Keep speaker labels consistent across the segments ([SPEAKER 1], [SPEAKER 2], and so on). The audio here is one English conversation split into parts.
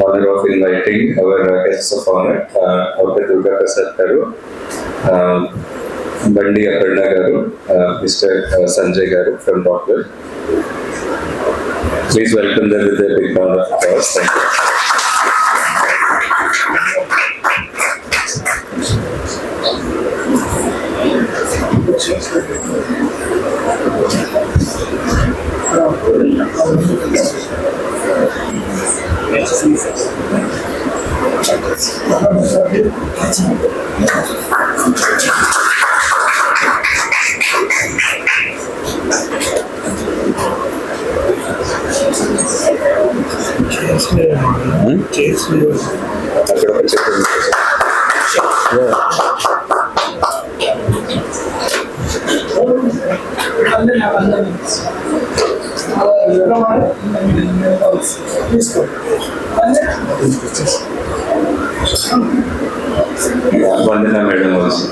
[SPEAKER 1] honor of inviting our guests of honor, Dr. Durga Prasad Garu, Bandi Aparna Garu, Mr. Sanjay Garu from Doctor. Please welcome them with a big round of applause. Thank you. Vandana madam also.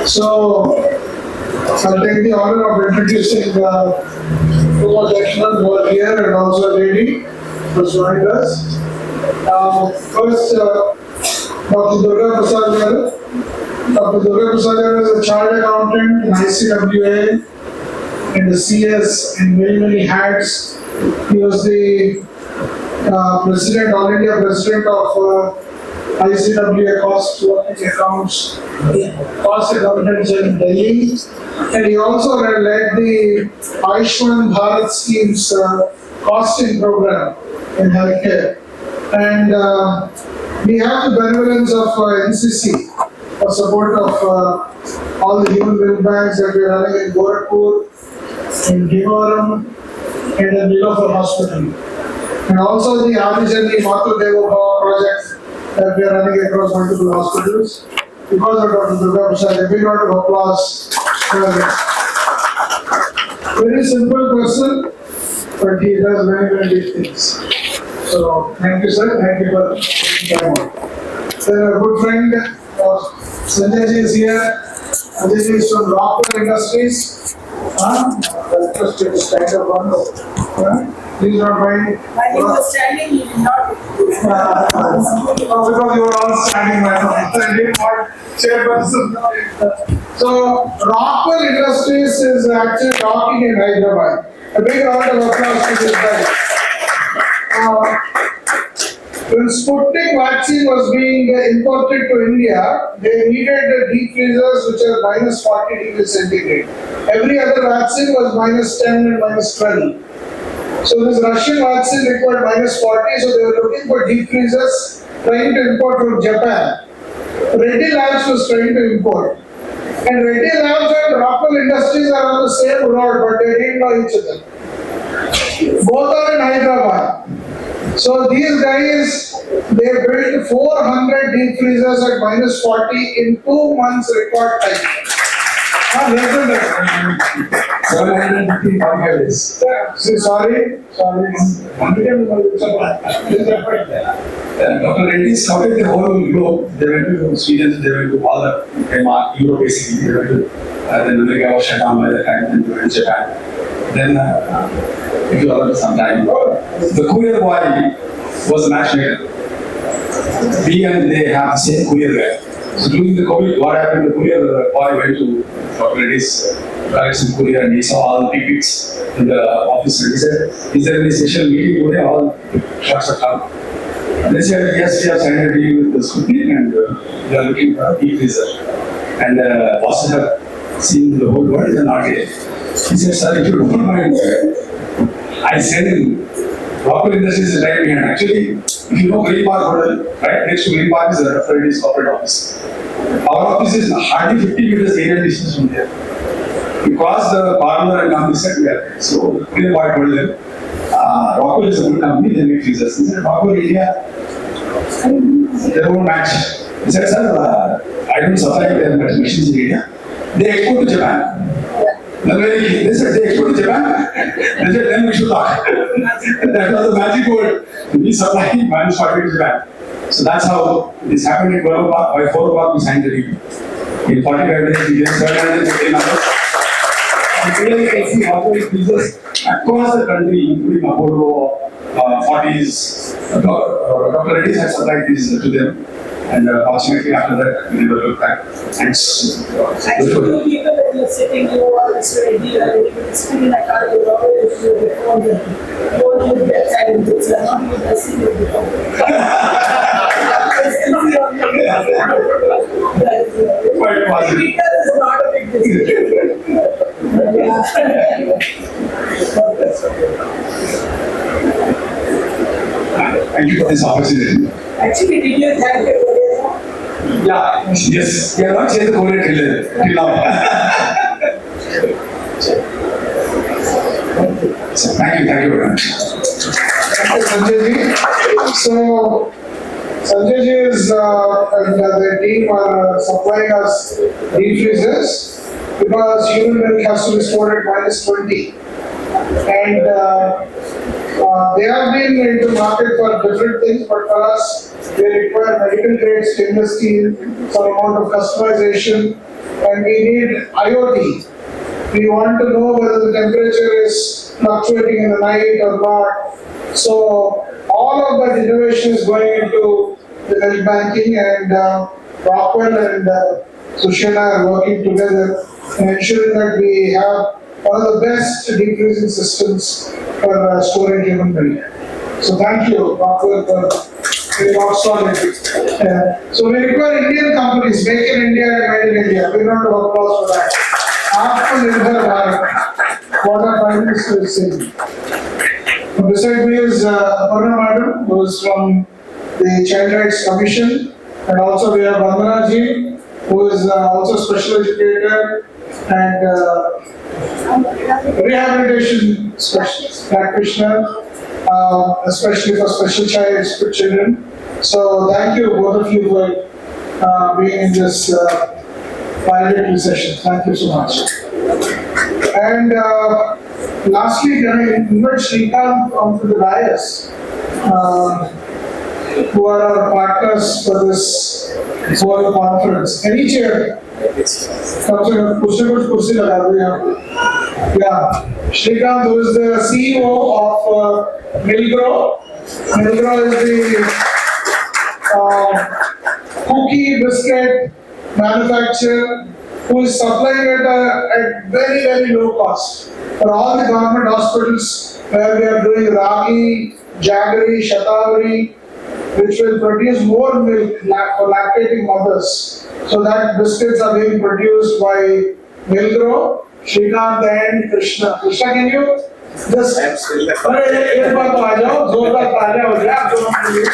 [SPEAKER 2] So, I'll take the honor of introducing the two gentlemen who are here and also a lady who's joined us. First, Dr. Durga Prasad Garu. Dr. Durga Prasad Garu is a chartered accountant in ICWA and the CS in many hats. He was the president, All India president of ICWA cost working accounts, cost accountants in Delhi, and he also led the Ayushman Bharat scheme's costing program in healthcare. And we have the benevolence of NCC for support of all the human milk banks that we are running in Gorakhpur, in Bhimavaram, and in Millgro Hospital. And also the Adijani Matudeva Bhava project that we are running across multiple hospitals. Because of Dr. Durga Prasad, a big round of applause. Very simple person, but he does many big things. So, thank you, sir. Thank you for coming on. Then a good friend, Sanjay ji is here. Sanjay ji is from Rockwell Industries. Just to stand up on. Please don't mind.
[SPEAKER 3] When you were standing, you did not.
[SPEAKER 2] Because you were all standing by now. I didn't want chairperson. So, Rockwell Industries is actually talking in Hyderabad. A big round of applause to this guy. When Sputnik vaccine was being imported to India, they needed deep freezers which are minus 40 degrees centigrade. Every other vaccine was minus 10 and minus 12. So this Russian vaccine required minus 40, so they were looking for deep freezers, trying to import from Japan. Reddy Labs was trying to import. And Reddy Labs and Rockwell Industries are on the same road, but they didn't know each other. Both are in Hyderabad. So these guys, they built 400 deep freezers at minus 40 in 2 months record time. Less than that. 755 days. Sorry.
[SPEAKER 4] Dr. Reddy scouted the whole globe. They went to Sweden, they went to all the Europe basically. They went to then America was shut down by the time, and they went to Japan. Then it was all some time. The courier boy was a matchmaker. We and they have the same courier guy. So during the COVID, what happened? The courier boy went to Dr. Reddy's directs in Korea and he saw all the PPs in the office and he said, is there any special meeting today? All shots are come. And they said, yes, we have signed a deal with the Sputnik and we are looking for a deep freezer. And bosses have seen the whole world and not yet. He said, sir, if you don't mind, I send him Rockwell Industries is right behind. Actually, if you know Green Park Hotel, right next to Green Park is the Dhaatri corporate office. Our office is hardly 50 meters area distance from there. We cross the corner and come this side we are there. So Green Park told them, Rockwell is a good company, they make freezers. He said, Rockwell India, they won't match. He said, sir, I don't supply their machines in India. They export to Japan. They said, they export to Japan. They said, then we should talk. That was the magic word. We supply manufacturing to Japan. So that's how this happened in 12 o'clock. By 4 o'clock, we signed the deal. In 45 days, we get 750 numbers. And today, you can see how many freezers across the country, including Apollo, 40s. Dr. Reddy's had supplied these to them. And fortunately, after that, we never looked back. Thanks.
[SPEAKER 3] Actually, people when you're sitting, you are ready, and speaking like I don't know if you're before the whole with that side of this, I'm not even seeing it before.
[SPEAKER 4] Quite positive.
[SPEAKER 3] Because it's not a big decision.
[SPEAKER 4] Thank you for this opportunity.
[SPEAKER 3] Actually, did you thank your
[SPEAKER 4] Yeah, yes. We have not changed the Korean till now. So thank you very much.
[SPEAKER 2] Thank you, Sanjay ji. So, Sanjay ji is and the team are supplying us deep freezers because human milk has to be stored at -20. And they have been into market for different things, but for us, they require medical grade stainless steel, some amount of customization, and we need IoT. We want to know whether the temperature is fluctuating in the night or not. So all of that innovation is going into the milk banking, and Rockwell and Sushena are working together and ensuring that we have one of the best deep freezing systems for storing human milk. So thank you, Rockwell, for being rock solid. So we require Indian companies, make in India and made in India. We don't have applause for that. Atmanirbhar Bharat, what our Prime Minister is saying. Beside me is Aparna Madam, who is from the Child Rights Commission, and also we have Vandana ji, who is also special educator and rehabilitation specialist, practitioner, especially for special children. So thank you both of you for being in this valedictory session. Thank you so much. And lastly, can I invite Srikanth onto the dais, who are our partners for this whole conference. Any chair? Yeah, Srikanth, who is the CEO of Millgro. Millgro is the cookie biscuit manufacturer who is supplying it at very, very low cost for all the government hospitals where we are doing ragi, jaggery, shatavari, which will produce more milk for lactating mothers. So that biscuits are being produced by Millgro, Srikanth and Krishna. Krishna, can you just एक बार तो आ जाओ, जोरदार तालियां हो जाए आप दोनों के लिए.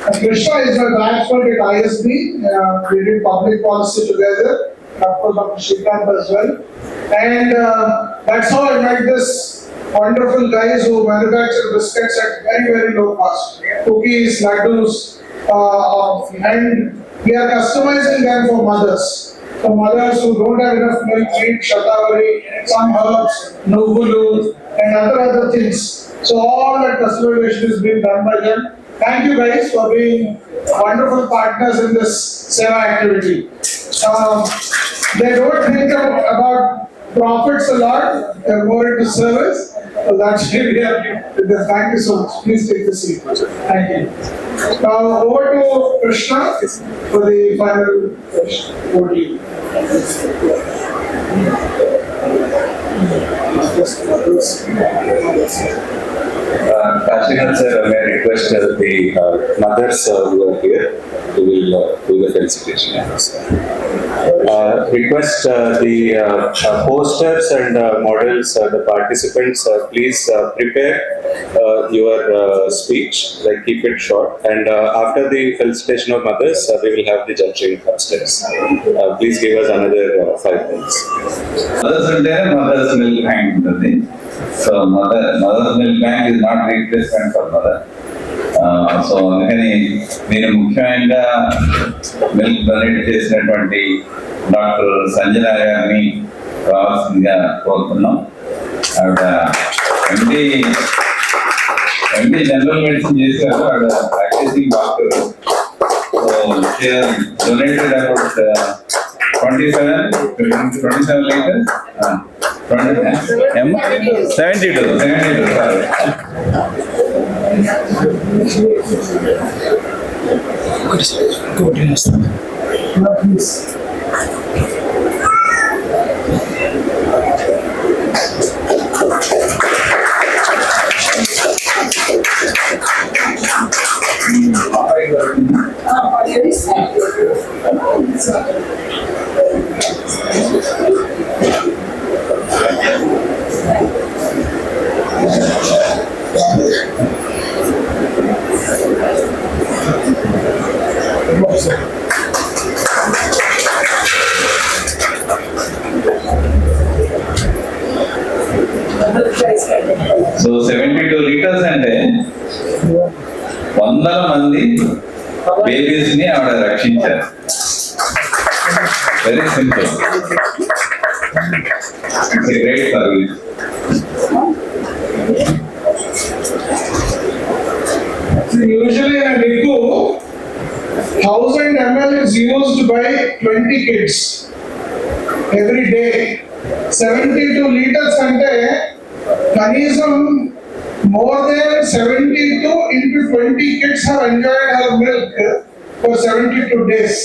[SPEAKER 2] So Krishna is a expert at ISB. We did public policy together. Of course, Dr. Srikanth as well. And that's how I met this wonderful guys who manufacture biscuits at very, very low cost. Cookies, laddus, and we are customizing them for mothers. For mothers who don't have enough milk, eat shatavari, some herbs, nuvulu, and other things. So all that customization is being done by them. Thank you guys for being wonderful partners in this seva activity. They don't think about profits a lot, they're more into service. So that's really thank you so much. Please take the seat. Thank you. Now over to Krishna for the final question. Over to you.
[SPEAKER 1] Sushena sir, may I request the mothers who are here who will do the felicitation. Request the posters and models, the participants, please prepare your speech, like keep it short. And after the felicitation of mothers, we will have the judging upstairs. Please give us another 5 minutes.
[SPEAKER 5] Mother's Milk Bank ఉంటుంది. So mother's milk bank is not replacement for mother. So అందుకని నేను ముఖ్యంగా milk donate చేసినటువంటి doctor Sanjana గారిని రావాల్సిందిగా కోరుతున్నాం. ఆవిడ MD general medicine చేశారు. ఆవిడ practising doctor. So donated about 27 liters. 72. So 72 litres అంటే 100 మంది బేబీస్ ని ఆవిడ రక్షించారు. Very simple. It's a great service.
[SPEAKER 2] Usually in a NICU, 1000 ml is used by 20 kids every day. 72 liters ante kanisam more than 72 into 20 kids have enjoyed her milk for 72 days.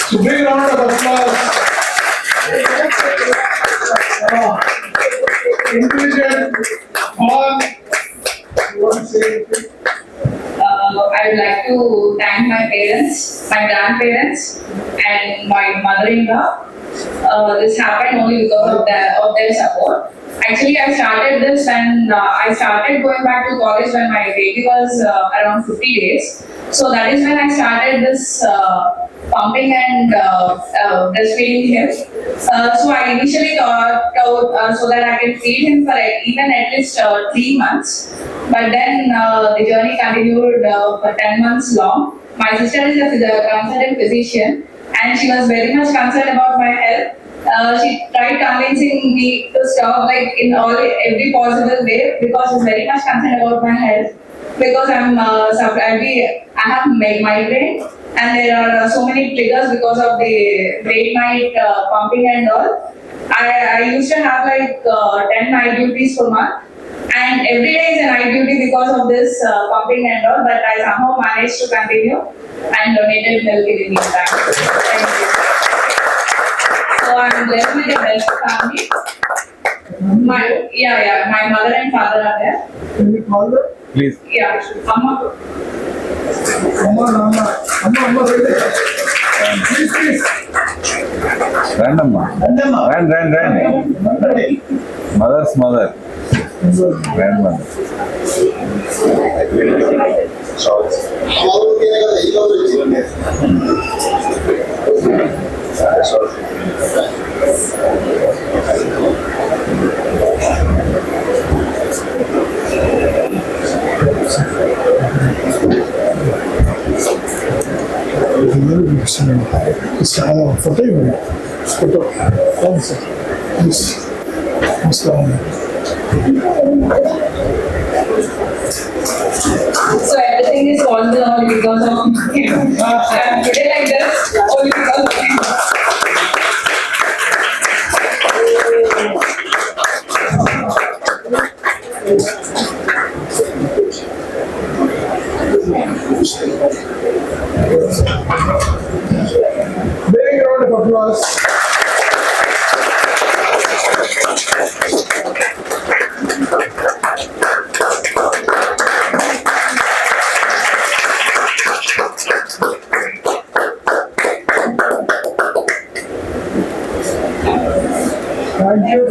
[SPEAKER 2] So big round of applause. Intelligent, on. You want to say anything?
[SPEAKER 6] I would like to thank my parents, my grandparents, and my mother-in-law. This happened only because of their support. Actually, I started this when I started going back to college when my baby was around 50 days. So that is when I started this pumping and breastfeeding him. So I initially thought so that I can feed him for even at least 3 months. But then the journey continued for 10 months long. My sister is a consultant physician and she was very much concerned about my health. She tried convincing me to stop like in every possible way because she's very much concerned about my health. Because I have migraine and there are so many triggers because of the late night pumping and all. I used to have like 10 night duties per month. And every day is a night duty because of this pumping and all, but I somehow managed to continue and donated milk in the meantime. Thank you. So I'm blessed with the best family. My mother and father are there.
[SPEAKER 2] Can you call them?
[SPEAKER 5] Please.
[SPEAKER 6] Yeah, Amma.
[SPEAKER 2] Amma, ready? Please.
[SPEAKER 5] రండమ్మా. రండి. Mothers mother. Grandmother.
[SPEAKER 6] So everything is possible only because of him. I'm today like this only because of him.
[SPEAKER 2] Big round of applause.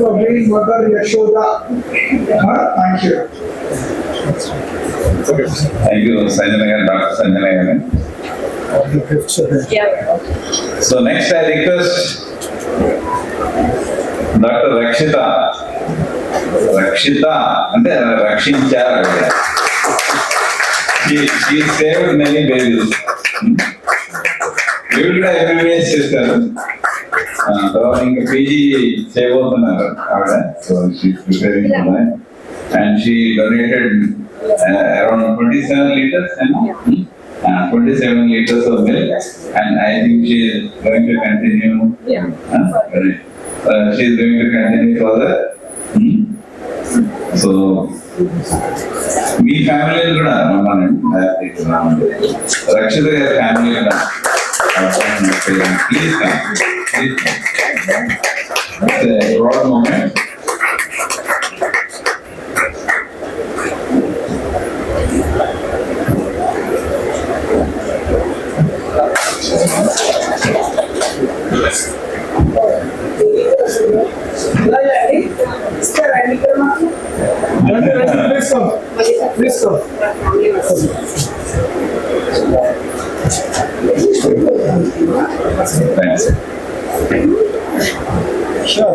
[SPEAKER 2] for being Mother Yashoda. Thank you.
[SPEAKER 5] Thank you, Sanjana garu, Dr. Sanjana garu. So next I request Dr. Rakshita అంటే రక్షించారు. She saved many babies. ఇవి కూడా MBBS చేస్తారు. తర్వాత ఇంకా PG చేయబోతున్నారు ఆవిడ. So she's preparing for that and she donated around 27 liters and 27 liters of milk, and I think she is going to continue. She is going to continue further. So me family కూడా రమ్మనండి. రక్షిత గారి family కూడా please come. It's a proud moment.
[SPEAKER 2] Please come.
[SPEAKER 5] Thanks.
[SPEAKER 2] Sure.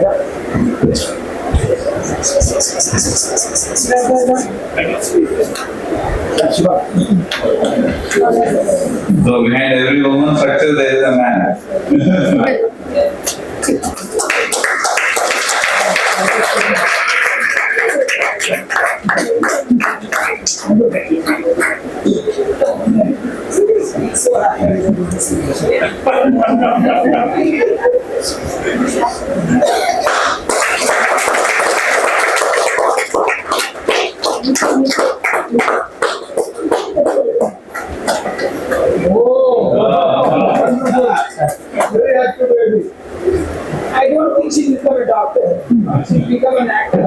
[SPEAKER 5] So behind every woman's success there is a man.
[SPEAKER 2] Very active baby.
[SPEAKER 3] I don't think she'll become a doctor. She'll become an actor.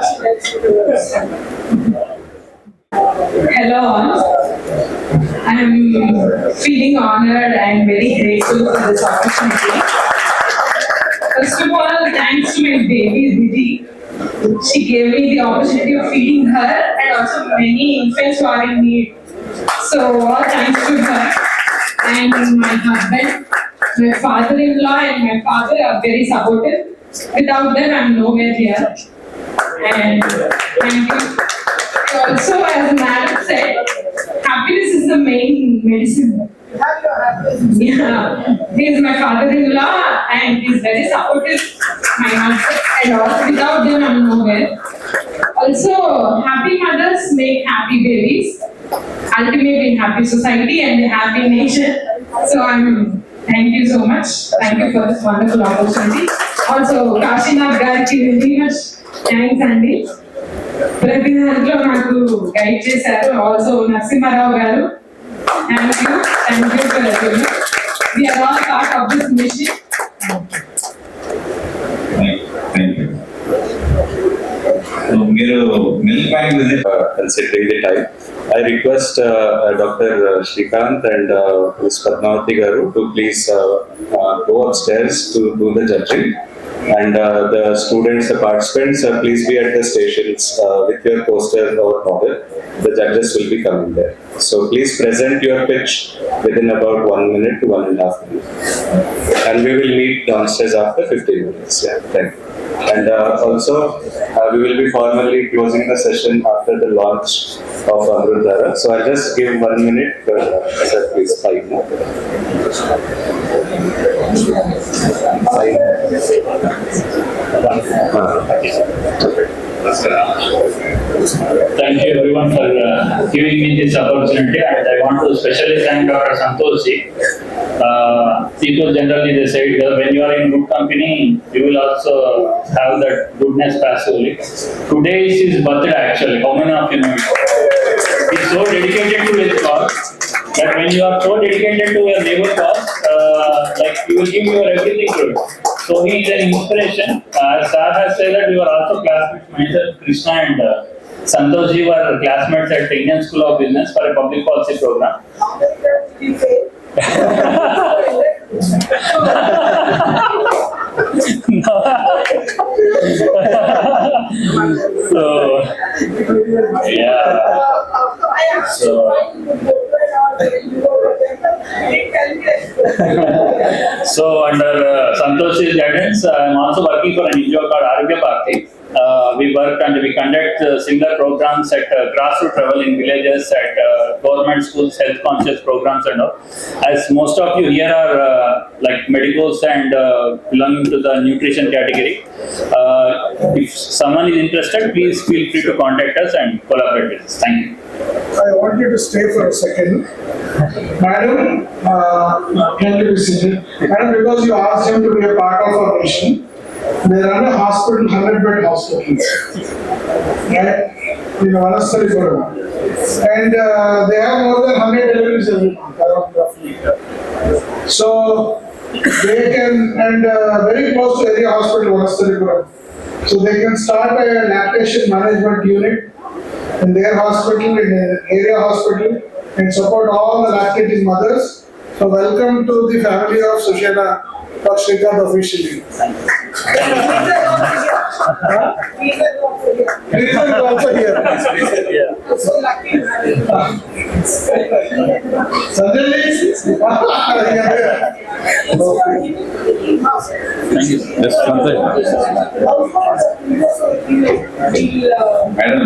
[SPEAKER 3] She likes to do it.
[SPEAKER 6] Hello all. I am feeling honored and very grateful for this opportunity. First of all, thanks to my baby Didi. She gave me the opportunity of feeding her and also many infants who are in need. So all thanks to her and my husband, my father-in-law and my father are very supportive. Without them, I'm nowhere here. And thank you. Also, as Madam said, happiness is the main medicine.
[SPEAKER 3] Have your happiness.
[SPEAKER 6] Yeah, he is my father-in-law and he's very supportive. My husband and all. Without them, I'm nowhere. Also, happy mothers make happy babies. Ultimately, happy society and a happy nation. So thank you so much. Thank you for this wonderful opportunity. Also, Kashinath Gariki very much thanks, Andy. ప్రతి దాంట్లో నాకు guide చేశారు. Also Narasimha Rao గారు, thank you for everyone. We are all part of this mission.
[SPEAKER 5] Thank you. So మీరు milk bank visit
[SPEAKER 1] Considering the time, I request Dr. Srikanth and Ms. Padmavati Garu to please go upstairs to do the judging. And the students, the participants, please be at the stations with your poster or model. The judges will be coming there. So please present your pitch within about 1 minute to 1.5 minutes. And we will meet downstairs after 15 minutes. Yeah, thank you. And also, we will be formally closing the session after the launch of Amrut Dhara. So I'll just give 1 minute for sir, please, 5 more. 5.
[SPEAKER 7] Thank you everyone for giving me this opportunity, and I want to especially thank Dr. Santoshi. People generally they say that when you are in good company, you will also have that goodness passively. Today is his birthday actually. How many of you know it? He's so dedicated to his cause that when you are so dedicated to your neighbor cause, like you will give your everything to it. So he is an inspiration. As Sir has said that we were also classmates. Myself, Krishna and Santoshi were classmates at Indian School of Business for a public policy program.
[SPEAKER 3] How many times did you fail?
[SPEAKER 7] So, yeah. So under Santosh's guidance, I am also working for an NGO called Arogya Bharti. We work and we conduct similar programs at grassroots level in villages, at government schools, health conscious programs and all. As most of you here are like medicals and belonging to the nutrition category. If someone is interested, please feel free to contact us and collaborate with us. Thank you.
[SPEAKER 2] I want you to stay for a second. Madam, can you be seated? Madam, because you asked him to be a part of our mission, they run a hospital, 100-bed hospital. Right? In Valedictory. And they have more than 100 deliveries every month, around roughly. So, they can, and very close to area hospital, Valedictory. So, they can start a lactation management unit in their hospital, in an area hospital, and support all the lactating mothers. So welcome to the family of Sushena for Shrikant officially. Please also here.
[SPEAKER 3] So lucky.
[SPEAKER 2] Suddenly,
[SPEAKER 5] Just one second. Madam,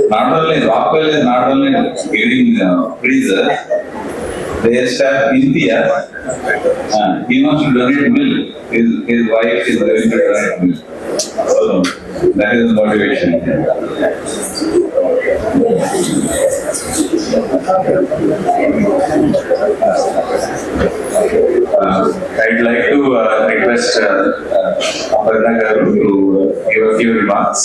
[SPEAKER 5] not only Rockwell is not only giving freezer, they have India. He wants to donate milk. His wife is going to donate milk. So that is the motivation.
[SPEAKER 1] I'd like to request Aparna Garu to give a few remarks.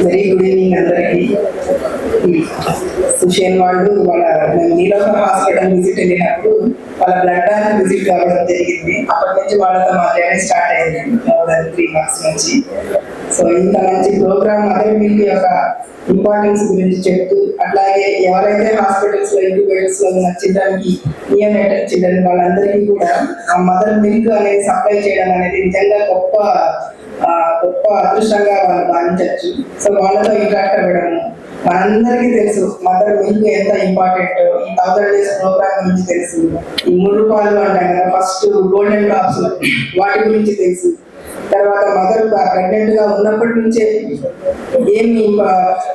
[SPEAKER 8] Very good evening అందరికీ. సుషేన్ వాళ్ళు వాళ్ళ Niloufer hospital visit వెళ్ళినప్పుడు వాళ్ళ blood bank visit కావడం జరిగింది. అప్పటి నుంచి వాళ్ళతో మా జర్నీ స్టార్ట్ అయింది మోర్ దెన్ 3 months నుంచి. సో ఇంత మంచి ప్రోగ్రామ్ మదర్ మిల్క్ యొక్క ఇంపార్టెన్స్ గురించి చెప్తూ, అట్లాగే ఎవరైతే హాస్పిటల్స్ లో ఇంక్యుబేటర్స్ లో ఉన్న చిల్డ్రన్కి నియోనేటల్ చిల్డ్రన్ వాళ్ళందరికీ కూడా ఆ మదర్ మిల్క్ అనేది సప్లై చేయడం అనేది నిజంగా గొప్ప అదృష్టంగా వాళ్ళు భావించవచ్చు. సో వాళ్ళతో ఇంటరాక్ట్ అవ్వడము, మనందరికీ తెలుసు మదర్ మిల్క్ ఎంత ఇంపార్టెంట్. ఈ 1000 days ప్రోగ్రామ్ గురించి తెలుసు, ఈ 3 రూపాయలు అంటాం కదా, ఫస్ట్ గోల్డెన్ డ్రాప్స్ వాటి గురించి తెలుసు. తర్వాత మదర్ ప్రెగ్నెంట్ గా ఉన్నప్పటి నుంచే ఏమి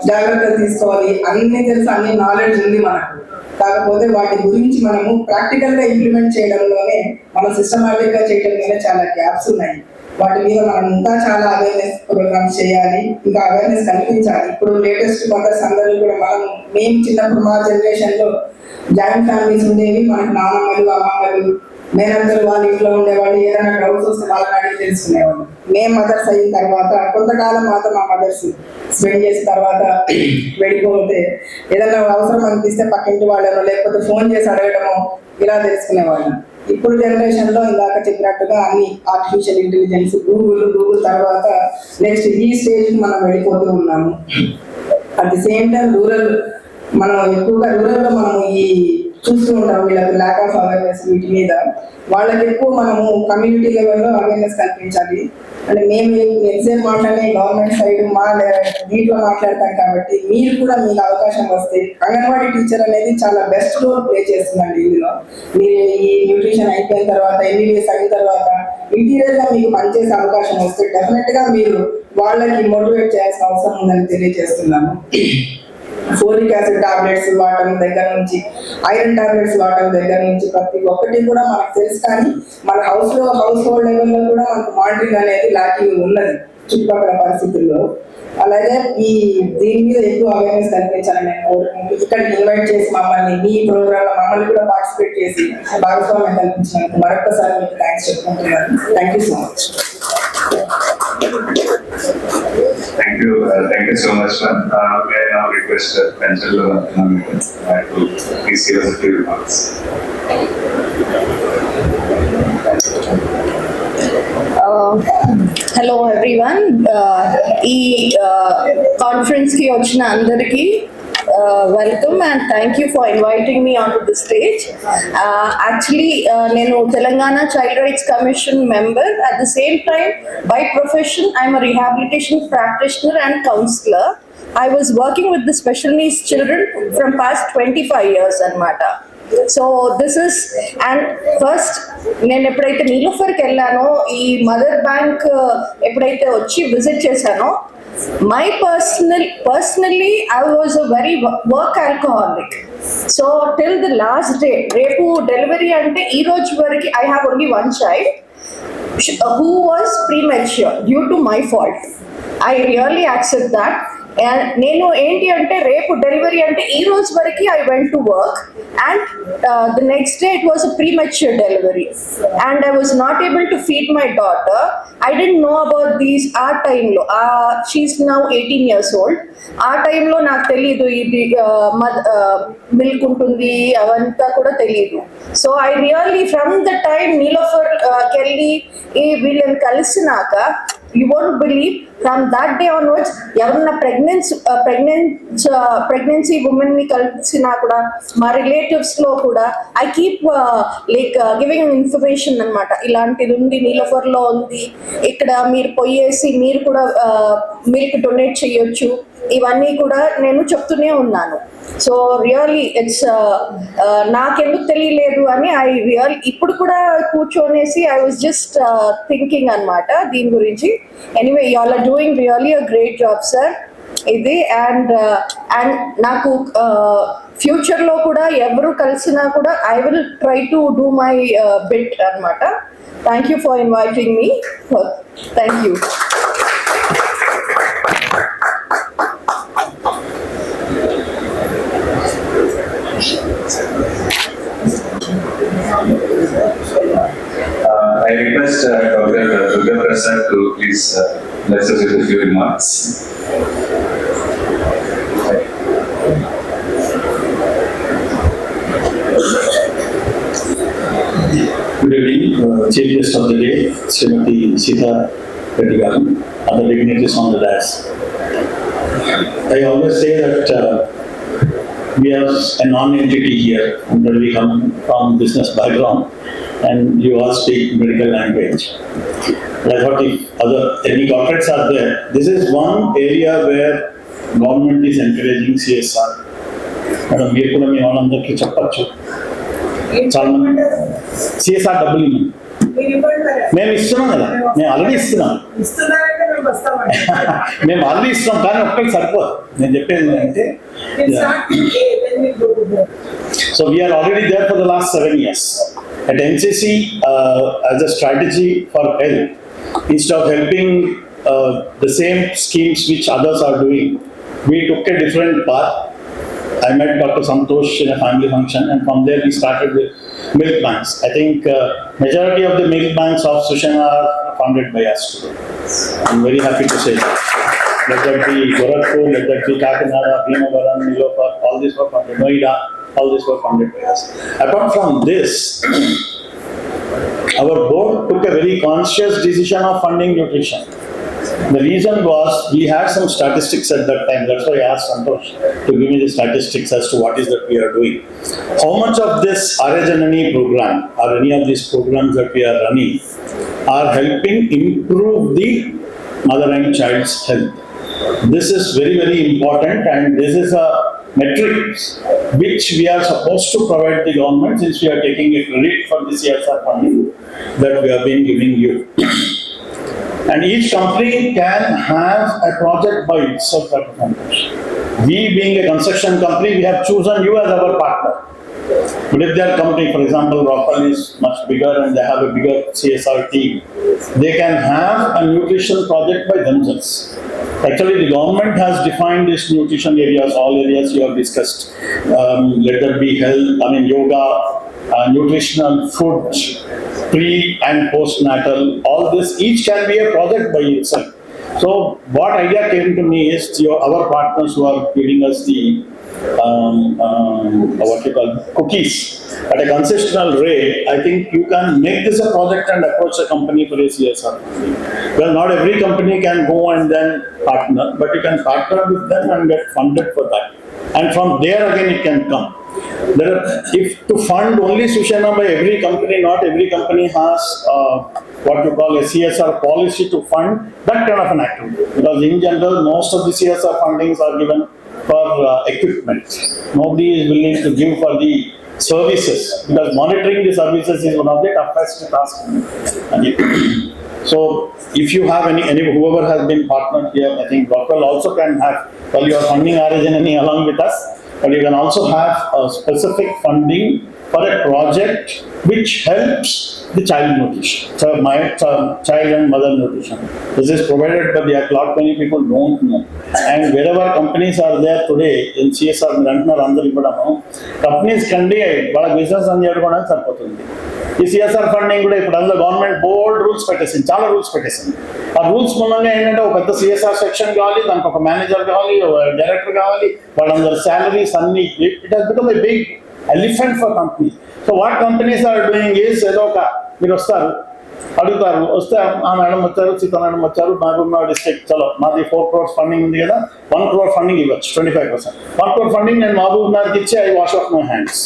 [SPEAKER 8] జాగ్రత్తలు తీసుకోవాలి అన్ని తెలుసు, అన్ని నాలెడ్జ్ ఉంది మనకు. కాకపోతే వాటి గురించి మనము ప్రాక్టికల్ గా ఇంప్లిమెంట్ చేయడంలోనే, మనం సిస్టమాటిక్ గా చేయడంలోనే చాలా గ్యాప్స్ ఉన్నాయి. వాటి మీద మనం ఇంకా చాలా అవేర్నెస్ ప్రోగ్రామ్స్ చేయాలి, ఇంకా అవేర్నెస్ కల్పించాలి. ఇప్పుడు లేటెస్ట్ మదర్స్ అందరూ కూడా మేము చిన్నప్పుడు మా జనరేషన్ లో జాయింట్ ఫ్యామిలీస్ ఉండేవి. మనకు నాన్నమ్మలు, అమ్మమ్మలు, మేనందరూ వాళ్ళ ఇంట్లో ఉండేవాళ్ళు. ఏదైనా డౌట్స్ వస్తే వాళ్ళని అడిగి తెలుసుకునేవాళ్ళు. మేము మదర్స్ అయిన తర్వాత కొంతకాలం మాత్రం మా మదర్స్ స్పెండ్ చేసిన తర్వాత వెళ్ళిపోతే ఏదైనా అవసరం అనిపిస్తే పక్కింటి వాళ్ళను లేకపోతే ఫోన్ చేసి అడగడము ఇలా తెలుసుకునేవాళ్ళం. ఇప్పుడు జనరేషన్ లో ఇందాక చెప్పినట్టుగా అన్ని ఆర్టిఫిషియల్ ఇంటెలిజెన్స్, గూగుల్ తర్వాత నెక్స్ట్ ఈ స్టేజ్ కి మనం వెళ్ళిపోతూ ఉన్నాము. అట్ ది సేమ్ టైం మనం ఎక్కువగా రూరల్ లో మనం ఈ చూస్తూ ఉంటాం, వీళ్ళకి ల్యాక్ ఆఫ్ అవేర్నెస్ వీటి మీద. వాళ్ళకి ఎక్కువ మనము కమ్యూనిటీ లెవెల్లో అవేర్నెస్ కల్పించాలి. అంటే మేము ఎంతసేపు మాట్లాడే గవర్నమెంట్ సైడ్ దీంట్లో మాట్లాడతాం కాబట్టి మీరు కూడా మీకు అవకాశం వస్తే, అంగన్వాడీ టీచర్ అనేది చాలా బెస్ట్ రోల్ ప్లే చేస్తుందండి ఇందులో. మీరు ఈ న్యూట్రిషన్ అయిపోయిన తర్వాత, MBBS అయిన తర్వాత ఇంటీరియర్ గా మీకు పనిచేసే అవకాశం వస్తే డెఫినెట్ గా మీరు వాళ్ళకి మోటివేట్ చేయాల్సిన అవసరం ఉందని తెలియజేస్తున్నాము. ఫోలిక్ యాసిడ్ టాబ్లెట్స్ వాడటం దగ్గర నుంచి, ఐరన్ టాబ్లెట్స్ వాడటం దగ్గర నుంచి ప్రతి ఒక్కటి కూడా మనకు తెలుసు. కానీ మన హౌస్ హోల్డ్ లెవెల్లో కూడా మనకు మానిటరింగ్ అనేది లాకింగ్ ఉన్నది చుట్టుపక్కల పరిస్థితుల్లో. అలాగే దీని మీద ఎక్కువ అవేర్నెస్ కల్పించాలని నేను కోరుకుంటూ ఇక్కడికి ఇన్వైట్ చేసి మమ్మల్ని మీ ప్రోగ్రామ్ మమ్మల్ని కూడా పార్టిసిపేట్ చేసి భాగస్వామ్యం కల్పించినందుకు మరొకసారి మీకు థ్యాంక్స్ చెప్పుకుంటున్నాను. Thank you so much.
[SPEAKER 1] Thank you so much, ma'am. May I now request Pencil to please give us a few remarks.
[SPEAKER 9] Hello everyone, ఈ కాన్ఫరెన్స్కి వచ్చిన అందరికీ welcome and thank you for inviting me on to the stage. Actually నేను Telangana child rights commission member. At the same time by profession I'm a rehabilitation practitioner and counsellor. I was working with the special needs children from past 25 years anamata. So this is, and first నేను ఎప్పుడైతే నీలోఫర్కి వెళ్ళానో, ఈ mother bank ఎప్పుడైతే వచ్చి visit చేశానో, personally I was a very work alcoholic. So till the last day, రేపు delivery అంటే ఈ రోజు వరకు I have only one child who was premature due to my fault. I really accept that. నేను ఏంటి అంటే రేపు డెలివరీ అంటే ఈ రోజు వరకు I went to work and the next day it was a premature delivery and I was not able to feed my daughter. I don't know about these. ఆ టైంలో షీఈస్ నౌ 18 years old. ఆ టైంలో నాకు తెలియదు ఇది milk ఉంటుంది అవంతా కూడా తెలియదు. So I really from the time నీలోఫర్కి వెళ్ళి వీళ్ళని కలిసినాక, you won't believe, from that day onwards ఎవరన్నా ప్రెగ్నెన్సీ ఉమెన్ ని కలిసినా కూడా మా రిలేటివ్స్ లో కూడా I keep like giving information అన్నమాట. ఇలాంటిది ఉంది, నీలోఫర్ లో ఉంది, ఇక్కడ మీరు పోయేసి మీరు కూడా మిల్క్ డొనేట్ చేయొచ్చు, ఇవన్నీ కూడా నేను చెప్తూనే ఉన్నాను. సో రియల్లీ ఇట్స్ నాకెందుకు తెలియలేదు అని ఇప్పుడు కూడా కూర్చొనేసి ఐ వాజ్ జస్ట్ థింకింగ్ అన్నమాట దీని గురించి. Anyway you all are doing really a great job sir ఇది. అండ్ నాకు ఫ్యూచర్లో కూడా ఎవరు కలిసినా కూడా I will try to do my bit అన్నమాట. Thank you for inviting me. Thank you.
[SPEAKER 1] I request Dr. Durga Prasad to please bless us with a few remarks.
[SPEAKER 10] Good evening, Chief Guest of the Day, Srimati Sita Reddy garu, other dignitaries on the dais. I always say that we are a non-entity here, and we come from business background, and you all speak medical language. But I thought if any corporates are there, this is one area where government is encouraging CSR. Madam, మీరు కూడా మీ వాళ్ళందరికీ చెప్పచ్చు. చాలా మంది CSR డబ్బులు మేము ఇస్తున్నాం కదా, మేము ఆల్రెడీ ఇస్తున్నాం, మేము ఆల్రెడీ ఇస్తున్నాం, కానీ ఒక్కరికి సరిపోదు. నేను చెప్పేది ఏంటంటే, so we are already there for the last 7 years. At NCC, as a strategy for health, instead of helping the same schemes which others are doing, we took a different path. I met Dr. Santosh in a family function, and from there we started with milk banks. I think majority of the milk banks of Sushena are funded by us today. I'm very happy to say that. Let that be Gorakhpur, let that be Kakinada, Bhimavaram, Nilofar, all this were funded. Noida, all this were funded by us. Apart from this, our board took a very conscious decision of funding nutrition. The reason was we had some statistics at that time. That's why I asked Santosh to give me the statistics as to what is that we are doing. How much of this Arajanani program or any of these programs that we are running are helping improve the mother and child's health. This is very, very important, and this is a metric which we are supposed to provide the government, since we are taking a credit for the CSR funding that we have been giving you. And each company can have a project by itself. We being a construction company, we have chosen you as our partner. But if their company, for example, Rockwell is much bigger and they have a bigger CSR team, they can have a nutrition project by themselves. Actually, the government has defined these nutrition areas, all areas you have discussed. Let that be health, yoga, nutritional food, pre and postnatal, all this, each can be a project by itself. So what idea came to me is our partners who are giving us the what you call cookies at a concessional rate, I think you can make this a project and approach a company for a CSR funding. Well, not every company can go and then partner, but you can partner with them and get funded for that. And from there again it can come. If to fund only Sushena by every company, not every company has what you call a CSR policy to fund that kind of an activity. Because in general, most of the CSR fundings are given for equipment. Nobody is willing to give for the services, because monitoring the services is one of the toughest tasks. So if you have any whoever has been partnered here, I think Rockwell also can have, while you are funding originally along with us, but you can also have a specific funding for a project which helps the child nutrition, so child and mother nutrition. This is provided, but there are a lot many people don't know. And wherever companies are there today in CSR, companies can be business and ఈ CSR funding కూడా ఇప్పుడు అందులో government board rules పెట్టేసింది, చాలా rules పెట్టేసింది. ఆ rules మూలంగా ఏంటంటే ఒక పెద్ద సిఎస్ఆర్ సెక్షన్ కావాలి, దానికి ఒక మేనేజర్ కావాలి, డైరెక్టర్ కావాలి, వాళ్ళందరూ శాలరీస్ అన్ని. It has become a big elephant for companies. So what companies are doing is ఏదో ఒక మీరు వస్తారు అడుగుతారు, వస్తే ఆ మేడం వచ్చారు, సీతా మేడం వచ్చారు, మహబూబ్నగర్ డిస్ట్రిక్ట్, చలో మాది 4 crores ఫండింగ్ ఉంది కదా, 1 crore ఫండింగ్ ఇవ్వచ్చు, 25%. 1 crore ఫండింగ్ నేను మహబూబ్నగర్కి ఇచ్చి I wash of my hands.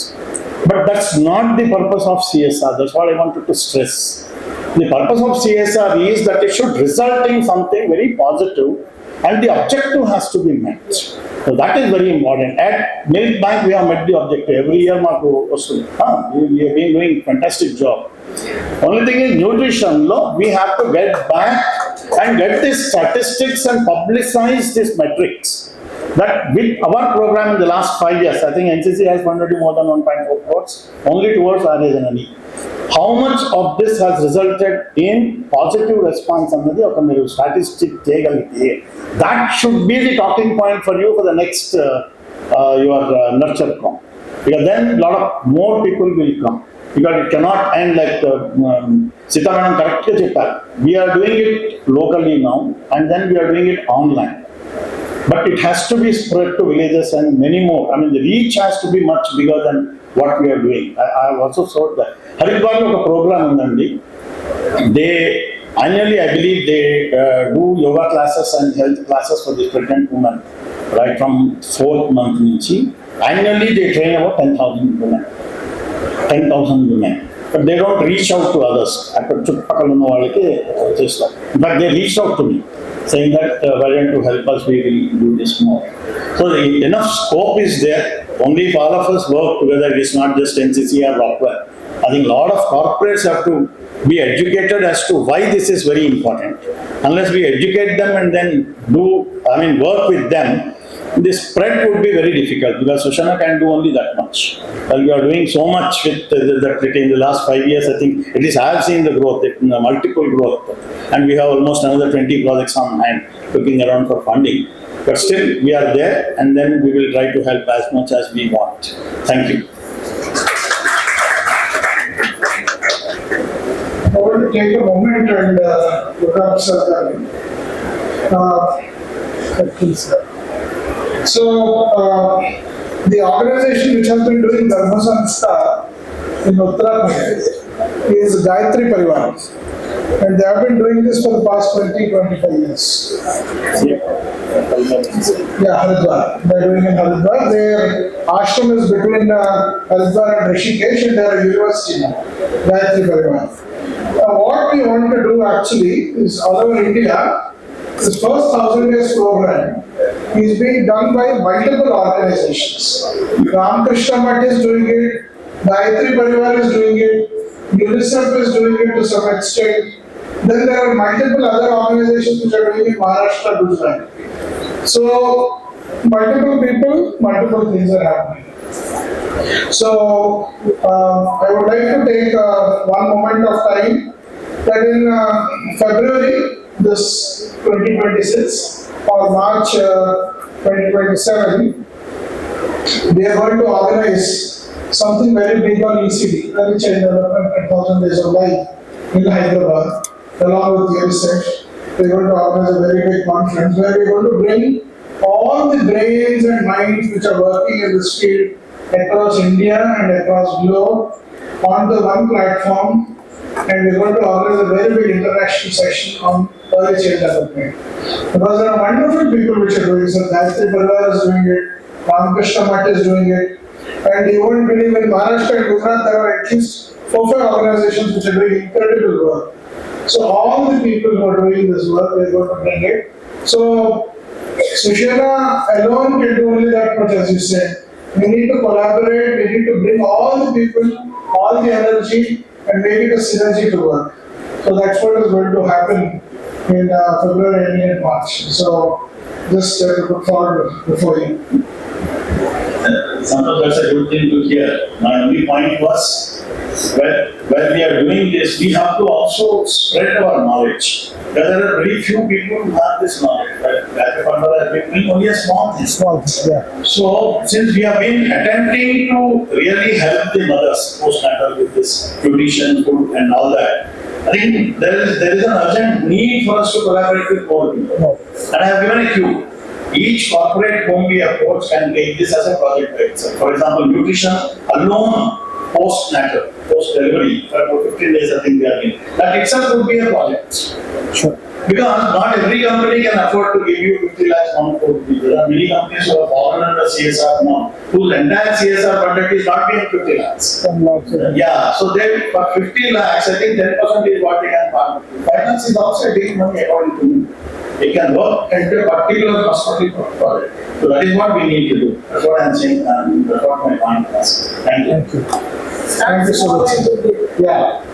[SPEAKER 10] But that's not the purpose of CSR. That's what I wanted to stress. The purpose of CSR is that it should result in something very positive and the objective has to be met. So that is very important. At Milk Bank, we have met the objective. Every year, we have been doing a fantastic job. Only thing is nutrition, we have to get back and get these statistics and publicize these metrics. That with our program in the last 5 years, I think NCC has funded more than 1.4 crores only towards RSNE. How much of this has resulted in positive response under the statistic? That should be the talking point for you for the next your NurtureCon. Because then a lot of more people will come. Because it cannot end like Sita Madam correctly said. We are doing it locally now and then we are doing it online. But it has to be spread to villages and many more. I mean, the reach has to be much bigger than what we are doing. I have also saw that. Haridwar lo oka program undandi. They annually, I believe, they do yoga classes and health classes for the pregnant women, right from 4th month nunchi. Annually, they train about 10,000 women. 10,000 women. But they don't reach out to others. In fact, they reached out to me, saying that why don't you help us, we will do this more. So enough scope is there. Only if all of us work together, it is not just NCC or Rockwell. I think a lot of corporates have to be educated as to why this is very important. Unless we educate them and then work with them, the spread would be very difficult because Sushena can do only that much. Well, we are doing so much with that in the last 5 years. I think at least I have seen the growth, multiple growth, and we have almost another 20 projects on hand looking around for funding. But still, we are there, and then we will try to help as much as we want. Thank you.
[SPEAKER 2] I want to take a moment and look up something. Please, sir. So, the organization which has been doing Dharma Sanstha in Uttarakhand is Dhaatri Parivar. And they have been doing this for the past 20-25 years. Yeah, Haridwar. They are doing in Haridwar. Their ashram is between Haridwar and Rishikesh, and they are a university now. Dhaatri Parivar. What we want to do actually is all over India, this first 1,000 days program is being done by multiple organizations. Ramakrishna Math is doing it, Dhaatri Parivar is doing it, UNICEF is doing it to some extent. Then there are multiple other organizations which are doing it in Maharashtra, Gujarat. So, multiple people, multiple things are happening. So, I would like to take one moment of time that in February this 2026 or March 2027, we are going to organize something very big on ECD, Early Child Development 10,000 Days of Life in Hyderabad, along with UNICEF. We are going to organize a very big conference where we are going to bring all the brains and minds which are working in this field across India and across globe on the one platform, and we're going to organize a very big international session on early child development. Because there are wonderful people which are doing so. Dhaatri is doing it, Ramkrishna Math is doing it, and you won't believe in Maharashtra and Gujarat there are at least 4-5 organizations which are doing incredible work. So all the people who are doing this work, we're going to bring it. So Sushena alone can do only that much, as you said. We need to collaborate, we need to bring all the people, all the energy, and make it a synergy to work. So that's what is going to happen in February and March. So just to put forward before you.
[SPEAKER 10] Sometimes that's a good thing to hear. My only point was, when we are doing this, we have to also spread our knowledge. There are very few people who have this knowledge. Right? Only a small thing. So, since we have been attempting to really help the mothers postnatal with this nutrition, food, and all that, I think there is an urgent need for us to collaborate with more people. And I have given a cue. Each corporate whom we approach can take this as a project by itself. For example, nutrition alone, postnatal, post-delivery, for about 15 days I think we are in. That itself would be a project.
[SPEAKER 2] Sure.
[SPEAKER 10] Because not every company can afford to give you 50 lakhs on food. There are many companies who have fallen under CSR now, whose entire CSR budget is not beyond 50 lakhs. Yeah, so they, for 50 lakhs, I think 10% is what they can farm. Finance is also a big money according to me. They can work into a particular hospital project. So that is what we need to do. That's what I'm saying, and that's what my point was. Thank you.
[SPEAKER 2] Thank you so much. Yeah.